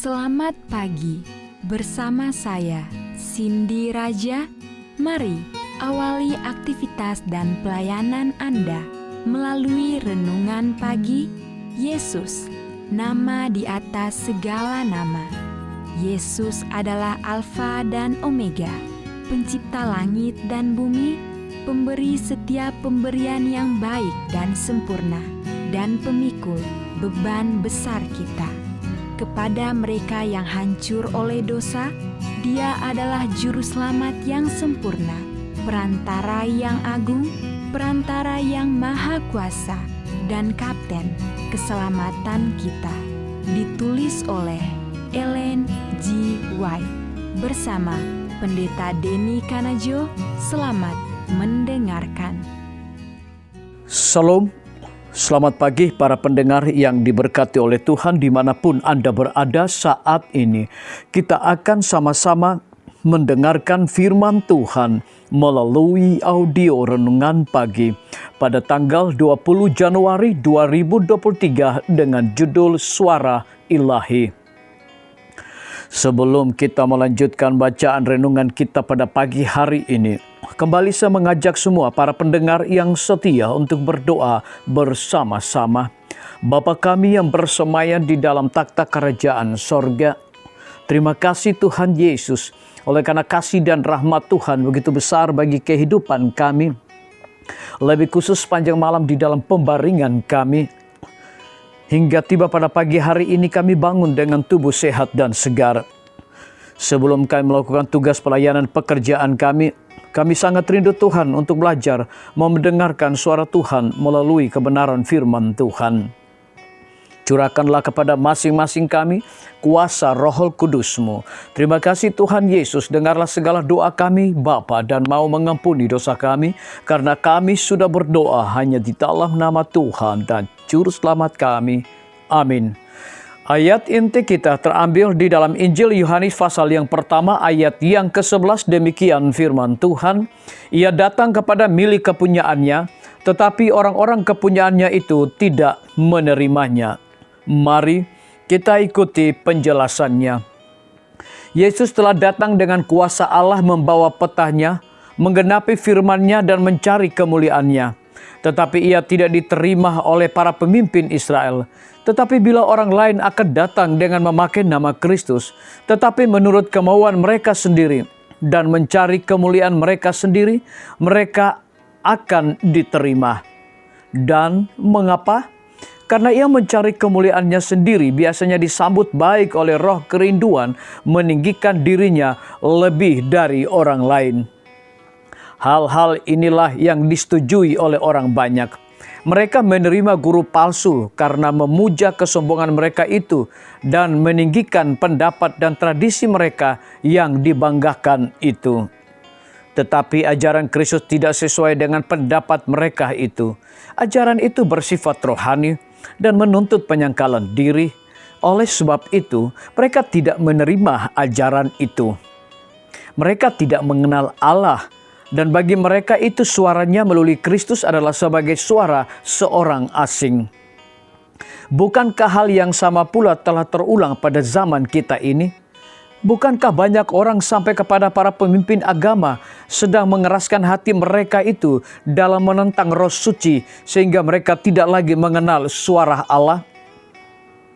Selamat pagi, bersama saya Cindy Raja. Mari awali aktivitas dan pelayanan Anda melalui renungan pagi. Yesus, nama di atas segala nama. Yesus adalah Alfa dan Omega, pencipta langit dan bumi, pemberi setiap pemberian yang baik dan sempurna, dan pemikul beban besar kita. Kepada mereka yang hancur oleh dosa, Dia adalah juru selamat yang sempurna, perantara yang agung, perantara yang maha kuasa, dan kapten keselamatan kita. Ditulis oleh Ellen G. White bersama Pendeta Denny Kanajo. Selamat mendengarkan. Salam. Selamat pagi para pendengar yang diberkati oleh Tuhan dimanapun Anda berada saat ini. Kita akan sama-sama mendengarkan firman Tuhan melalui audio renungan pagi pada tanggal 20 Januari 2023 dengan judul Suara Ilahi. Sebelum kita melanjutkan bacaan renungan kita pada pagi hari ini, kembali saya mengajak semua para pendengar yang setia untuk berdoa bersama-sama. Bapa kami yang bersemayam di dalam takhta kerajaan sorga, terima kasih Tuhan Yesus, oleh karena kasih dan rahmat Tuhan begitu besar bagi kehidupan kami. Lebih khusus sepanjang malam di dalam pembaringan kami, hingga tiba pada pagi hari ini kami bangun dengan tubuh sehat dan segar. Sebelum kami melakukan tugas pelayanan pekerjaan kami sangat rindu Tuhan untuk belajar mendengarkan suara Tuhan melalui kebenaran firman Tuhan. Curahkanlah kepada masing-masing kami kuasa Roh Kudus-Mu. Terima kasih Tuhan Yesus, dengarlah segala doa kami Bapa dan mau mengampuni dosa kami, karena kami sudah berdoa hanya di dalam nama Tuhan dan Juru Selamat kami. Amin. Ayat inti kita terambil di dalam Injil Yohanes pasal yang pertama ayat yang ke-11. Demikian firman Tuhan, Ia datang kepada milik kepunyaannya, tetapi orang-orang kepunyaannya itu tidak menerimanya. Mari kita ikuti penjelasannya. Yesus telah datang dengan kuasa Allah membawa petahnya, menggenapi firman-Nya dan mencari kemuliaan-Nya. Tetapi Ia tidak diterima oleh para pemimpin Israel. Tetapi bila orang lain akan datang dengan memakai nama Kristus, tetapi menurut kemauan mereka sendiri dan mencari kemuliaan mereka sendiri, mereka akan diterima. Dan mengapa? Karena ia mencari kemuliaannya sendiri, biasanya disambut baik oleh roh kerinduan, meninggikan dirinya lebih dari orang lain. Hal-hal inilah yang disetujui oleh orang banyak. Mereka menerima guru palsu karena memuja kesombongan mereka itu dan meninggikan pendapat dan tradisi mereka yang dibanggakan itu. Tetapi ajaran Kristus tidak sesuai dengan pendapat mereka itu. Ajaran itu bersifat rohani dan menuntut penyangkalan diri. Oleh sebab itu, mereka tidak menerima ajaran itu. Mereka tidak mengenal Allah. Dan bagi mereka itu suaranya melalui Kristus adalah sebagai suara seorang asing. Bukankah hal yang sama pula telah terulang pada zaman kita ini? Bukankah banyak orang sampai kepada para pemimpin agama sedang mengeraskan hati mereka itu dalam menentang roh suci sehingga mereka tidak lagi mengenal suara Allah?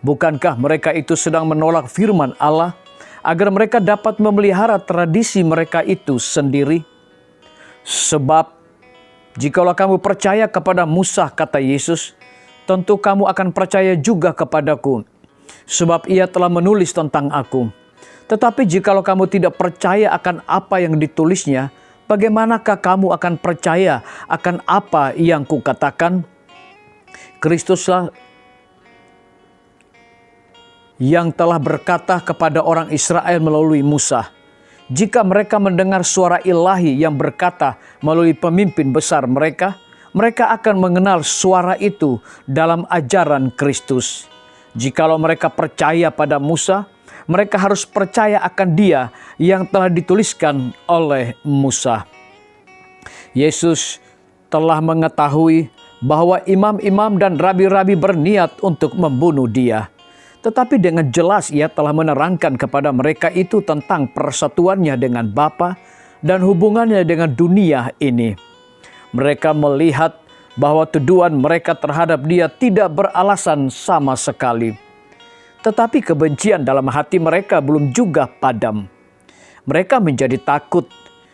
Bukankah mereka itu sedang menolak firman Allah agar mereka dapat memelihara tradisi mereka itu sendiri? Sebab, jikalau kamu percaya kepada Musa, kata Yesus, tentu kamu akan percaya juga kepadaku, sebab ia telah menulis tentang aku. Tetapi jikalau kamu tidak percaya akan apa yang ditulisnya, bagaimanakah kamu akan percaya akan apa yang kukatakan? Kristuslah yang telah berkata kepada orang Israel melalui Musa, jika mereka mendengar suara ilahi yang berkata melalui pemimpin besar mereka, mereka akan mengenal suara itu dalam ajaran Kristus. Jikalau mereka percaya pada Musa, mereka harus percaya akan Dia yang telah dituliskan oleh Musa. Yesus telah mengetahui bahwa imam-imam dan rabi-rabi berniat untuk membunuh Dia. Tetapi dengan jelas ia telah menerangkan kepada mereka itu tentang persatuannya dengan Bapa dan hubungannya dengan dunia ini. Mereka melihat bahwa tuduhan mereka terhadap dia tidak beralasan sama sekali. Tetapi kebencian dalam hati mereka belum juga padam. Mereka menjadi takut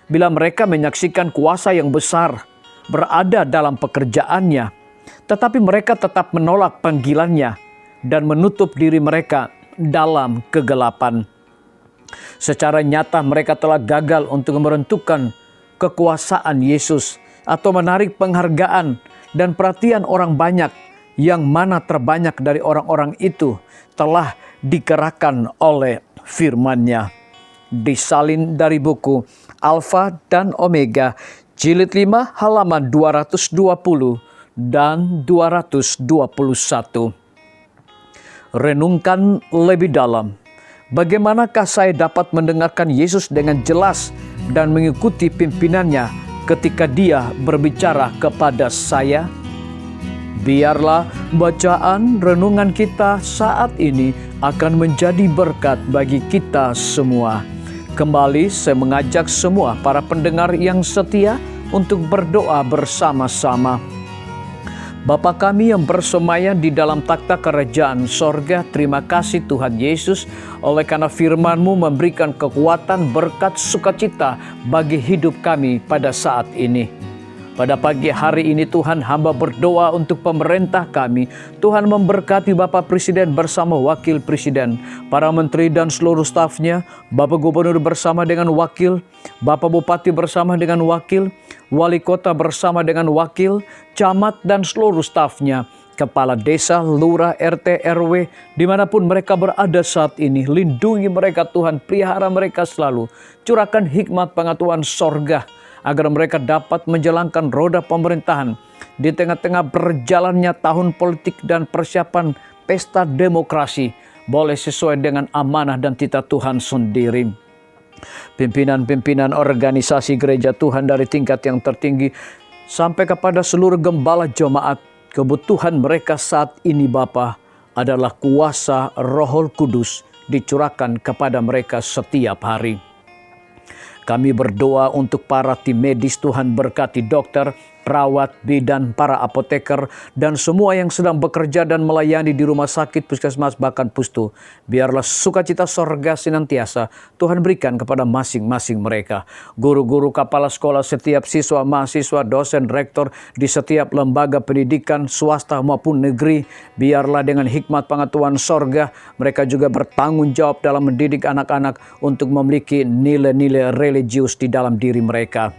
bila mereka menyaksikan kuasa yang besar berada dalam pekerjaannya. Tetapi mereka tetap menolak panggilannya dan menutup diri mereka dalam kegelapan. Secara nyata mereka telah gagal untuk menentukan kekuasaan Yesus atau menarik penghargaan dan perhatian orang banyak, yang mana terbanyak dari orang-orang itu telah digerakkan oleh firman-Nya. Disalin dari buku Alfa dan Omega, jilid 5 halaman 220 dan 221. Renungkan lebih dalam. Bagaimanakah saya dapat mendengarkan Yesus dengan jelas dan mengikuti pimpinannya ketika dia berbicara kepada saya? Biarlah bacaan renungan kita saat ini akan menjadi berkat bagi kita semua. Kembali saya mengajak semua para pendengar yang setia untuk berdoa bersama-sama. Bapa kami yang bersemayam di dalam takhta kerajaan sorga, terima kasih Tuhan Yesus, oleh karena firman-Mu memberikan kekuatan, berkat, sukacita bagi hidup kami pada saat ini. Pada pagi hari ini Tuhan, hamba berdoa untuk pemerintah kami. Tuhan memberkati Bapak Presiden bersama Wakil Presiden, para menteri dan seluruh stafnya, Bapak Gubernur bersama dengan wakil, Bapak Bupati bersama dengan wakil, Wali Kota bersama dengan wakil, camat dan seluruh stafnya, kepala desa, lurah, RT, RW, dimanapun mereka berada saat ini. Lindungi mereka Tuhan, pelihara mereka selalu. Curahkan hikmat pengetahuan sorga, agar mereka dapat menjalankan roda pemerintahan di tengah-tengah berjalannya tahun politik dan persiapan pesta demokrasi, boleh sesuai dengan amanah dan titah Tuhan sendiri. Pimpinan-pimpinan organisasi gereja Tuhan dari tingkat yang tertinggi sampai kepada seluruh gembala jemaat, kebutuhan mereka saat ini Bapa adalah kuasa Roh Kudus dicurahkan kepada mereka setiap hari. Kami berdoa untuk para tim medis, Tuhan berkati dokter, perawat, bidan, para apoteker, dan semua yang sedang bekerja dan melayani di rumah sakit, puskesmas, bahkan pustu. Biarlah sukacita sorga senantiasa Tuhan berikan kepada masing-masing mereka. Guru-guru, kepala sekolah, setiap siswa, mahasiswa, dosen, rektor, di setiap lembaga pendidikan, swasta maupun negeri, biarlah dengan hikmat pengetahuan sorga, mereka juga bertanggung jawab dalam mendidik anak-anak untuk memiliki nilai-nilai religius di dalam diri mereka.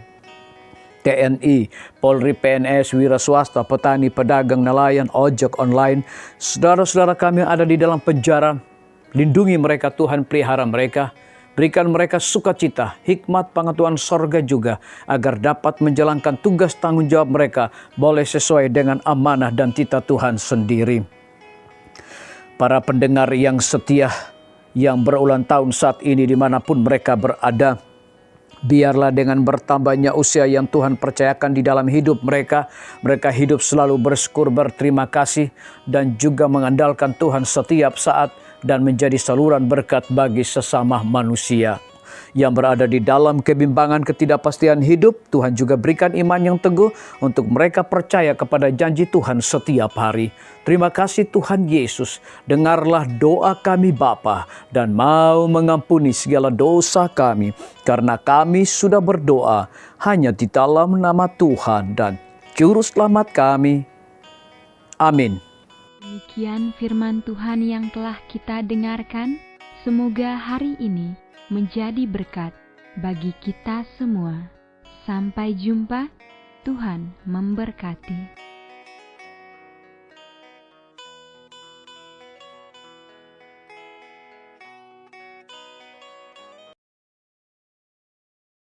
TNI, Polri, PNS, wira swasta, petani, pedagang, nelayan, ojek online, saudara-saudara kami yang ada di dalam penjara, lindungi mereka Tuhan, pelihara mereka, berikan mereka sukacita, hikmat pengetahuan sorga juga, agar dapat menjalankan tugas tanggung jawab mereka, boleh sesuai dengan amanah dan titah Tuhan sendiri. Para pendengar yang setia, yang berulang tahun saat ini dimanapun mereka berada, biarlah dengan bertambahnya usia yang Tuhan percayakan di dalam hidup mereka, mereka hidup selalu bersyukur, berterima kasih, dan juga mengandalkan Tuhan setiap saat dan menjadi saluran berkat bagi sesama manusia. Yang berada di dalam kebimbangan ketidakpastian hidup, Tuhan juga berikan iman yang teguh untuk mereka percaya kepada janji Tuhan setiap hari. Terima kasih Tuhan Yesus, dengarlah doa kami Bapa, dan mau mengampuni segala dosa kami, karena kami sudah berdoa hanya di dalam nama Tuhan dan Juru Selamat kami. Amin. Demikian firman Tuhan yang telah kita dengarkan. Semoga hari ini menjadi berkat bagi kita semua. Sampai jumpa, Tuhan memberkati.